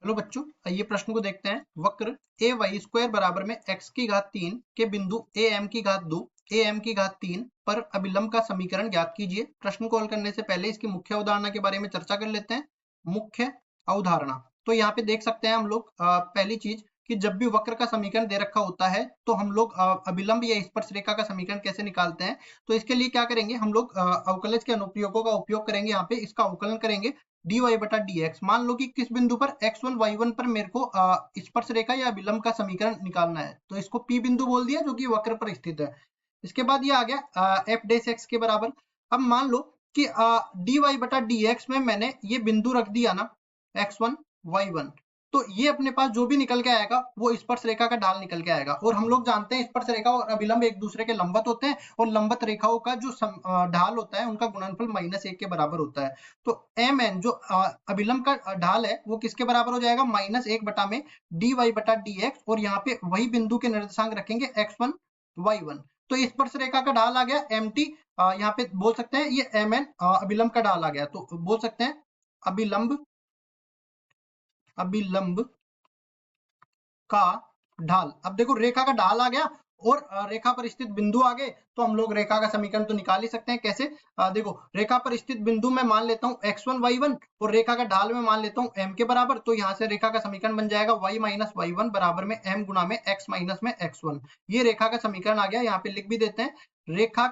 चलो बच्चों, आइए प्रश्न को देखते हैं। वक्र ए वाई स्क्वायर बराबर में एक्स की घात 3 के बिंदु ए एम की घात 2 ए एम की घात 3 पर अभिलंब का समीकरण ज्ञात कीजिए। प्रश्न को हल करने से पहले इसकी मुख्य अवधारणा के बारे में चर्चा कर लेते हैं। मुख्य अवधारणा, तो यहाँ पे देख सकते हैं हम लोग पहली चीज कि जब भी वक्र का समीकरण दे रखा होता है तो हम लोग अभिलंब या स्पर्श रेखा का समीकरण कैसे निकालते हैं। तो इसके लिए क्या करेंगे, हम लोग अवकलज के अनुप्रयोगों का उपयोग करेंगे। यहाँ पे इसका अवकलन करेंगे dy बटा dx। मान लो कि किस बिंदु पर x1 y1 पर मेरे को स्पर्श रेखा या विलंब का समीकरण निकालना है, तो इसको p बिंदु बोल दिया जो कि वक्र पर स्थित है। इसके बाद ये आ गया f डैश x के बराबर। अब मान लो कि dy बटा dx में मैंने ये बिंदु रख दिया ना, x1 y1, तो ये अपने पास जो भी निकल के आएगा वो स्पर्श रेखा का ढाल निकल के आएगा। और हम लोग जानते हैं स्पर्श रेखा और अभिलंब एक दूसरे के लंबवत होते हैं, और लंबवत रेखाओं का जो ढाल होता है उनका गुणनफल -1 के बराबर होता है। तो एम एन जो अभिलंब का ढाल है वो किसके बराबर हो जाएगा, -1 बटा में डी वाई बटा डी एक्स, और यहाँ पे वही बिंदु के निर्देशांक रखेंगे x1 y1। तो स्पर्श रेखा का ढाल आ गया एम टी, यहाँ पे बोल सकते हैं ये एम एन अभिलंब का ढाल आ गया, तो बोल सकते हैं अभिलंब अभिलंब का ढाल। अब देखो रेखा का ढाल आ गया और रेखा पर स्थित बिंदु आ गए, तो हम लोग रेखा का समीकरण तो निकाल ही सकते हैं। कैसे, देखो रेखा पर स्थित बिंदु में मान लेता हूँ x1 y1 और रेखा का ढाल में मान लेता हूँ m के बराबर। तो यहाँ से रेखा का समीकरण बन जाएगा y माइनस y1 बराबर में m गुना में x माइनस में x1। ये रेखा का समीकरण आ गया। यहाँ पे लिख भी देते हैं रेखा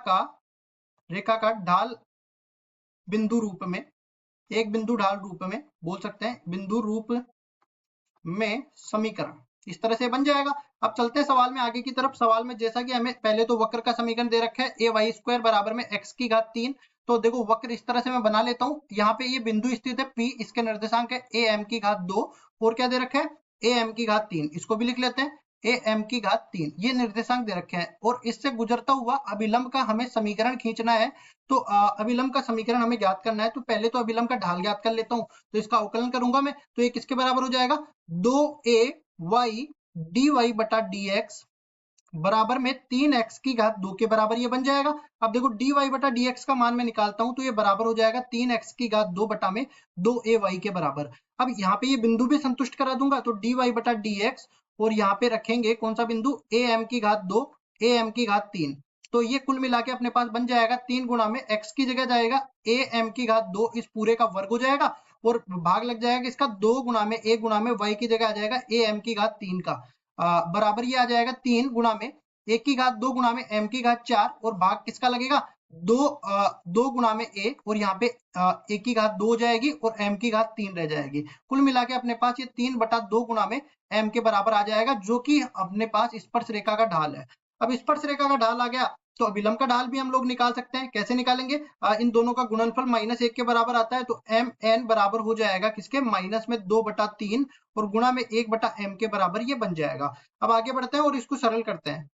का ढाल बिंदु रूप में, एक बिंदु ढाल रूप में बोल सकते हैं, बिंदु रूप में समीकरण इस तरह से बन जाएगा। अब चलते हैं सवाल में आगे की तरफ। सवाल में जैसा कि हमें पहले तो वक्र का समीकरण दे रखा है ए वाई स्क्वायर बराबर में एक्स की घात 3। तो देखो वक्र इस तरह से मैं बना लेता हूँ। यहाँ पे ये बिंदु स्थित है P, इसके निर्देशांक है ए एम की घात 2, और क्या दे रखा है ए एम की घात 3। इसको भी लिख लेते हैं ए एम की घात 3, ये निर्देशांक दे रखे हैं। और इससे गुजरता हुआ अभिलंब का हमें समीकरण खींचना है। तो अभिलंब का समीकरण हमें ज्ञात करना है, तो पहले तो अभिलंब का ढाल ज्ञात कर लेता हूँ। तो इसका अवकलन करूंगा मैं, तो ये किसके बराबर हो जाएगा, 2a y dy बटा dx बराबर में 3x की घात 2 के बराबर ये बन जाएगा। अब देखो dy बटा dx का मान मैं निकालता हूं, तो ये बराबर हो जाएगा 3x की घात 2 बटा में 2ay के बराबर। अब यहाँ पे ये बिंदु भी संतुष्ट करा दूंगा, तो dy बटा dx, और यहाँ पे रखेंगे कौन सा बिंदु, am की घात 2 am की घात 3। तो ये कुल मिला के अपने पास बन जाएगा 3 गुना में x की जगह जाएगा am की घात 2, इस पूरे का वर्ग हो जाएगा, और भाग लग जाएगा इसका 2 गुना में 1 गुना में y की जगह आ जाएगा am की घात 3 का बराबर ये आ जाएगा 3 गुना में 1 की घात 2 गुना में m की घात 4, और भाग किसका लगेगा 2 गुना में a, और यहाँ पे 1 की घात 2 हो जाएगी और m की घात 3 रह जाएगी। कुल मिला के अपने पास ये 3 बटा 2 गुना में m के बराबर आ जाएगा, जो कि अपने पास स्पर्श रेखा का ढाल है। अब स्पर्श रेखा का ढाल आ गया, तो अभिलंब का ढाल भी हम लोग निकाल सकते हैं। कैसे निकालेंगे, इन दोनों का गुणनफल -1 के बराबर आता है, तो एम एन बराबर हो जाएगा किसके, माइनस में 2 बटा 3 और गुणा में 1 बटा एम के बराबर ये बन जाएगा। अब आगे बढ़ते हैं और इसको सरल करते हैं।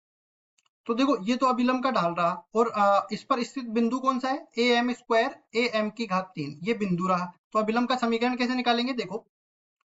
तो देखो ये तो अभिलंब का ढाल रहा, और इस पर स्थित बिंदु कौन सा है, A M square A M की घात 3, ये बिंदु रहा। तो अभिलंब का समीकरण कैसे निकालेंगे, देखो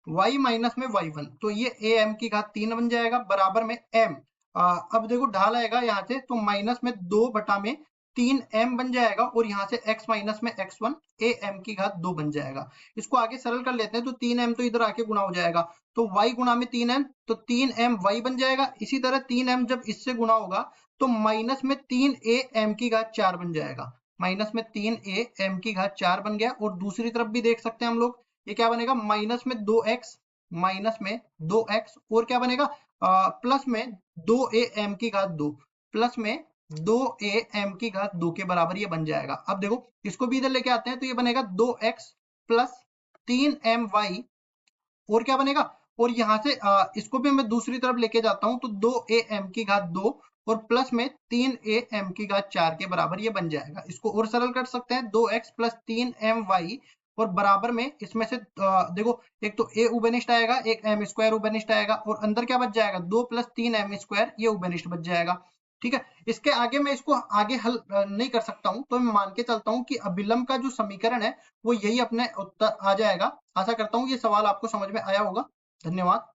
y माइनस में y1, तो ये ए एम की घात 3 बन जाएगा बराबर में m। अब देखो ढाल आएगा यहाँ से, तो माइनस में 2 बटा में 3m बन जाएगा, और यहाँ से x माइनस में x1 ए एम की घात 2 बन जाएगा। इसको आगे सरल कर लेते हैं, तो 3m तो इधर आके गुणा हो जाएगा, तो y गुणा में 3m, तो 3m y बन जाएगा। इसी तरह 3m जब इससे गुणा होगा तो माइनस में 3a m की घात 4 बन जाएगा, माइनस में 3a m की घात 4 बन गया। और दूसरी तरफ भी देख सकते हैं हम लोग, ये क्या बनेगा, माइनस में 2x, माइनस में 2x, और क्या बनेगा प्लस में 2a m की घात 2, प्लस में 2a m की घात 2 के बराबर ये बन जाएगा। अब देखो इसको भी इधर लेके आते हैं, तो ये बनेगा 2x प्लस 3my, और क्या बनेगा, और यहाँ से इसको भी मैं दूसरी तरफ लेके जाता हूँ, तो 2a m की घात 2 और प्लस में 3a m की घात 4 के बराबर ये बन जाएगा। इसको और सरल कर सकते हैं, 2x प्लस 3my और बराबर में इसमें से देखो एक तो a उभयनिष्ठ आएगा, एक m स्क्वायर उभयनिष्ठ आएगा, और अंदर क्या बच जाएगा 2 प्लस 3m स्क्वायर, ये उभयनिष्ठ बच जाएगा। ठीक है, इसके आगे मैं इसको आगे हल नहीं कर सकता हूं, तो मैं मान के चलता हूं कि अभिलंब का जो समीकरण है वो यही अपने उत्तर आ जाएगा। आशा करता हूं ये सवाल आपको समझ में आया होगा। धन्यवाद।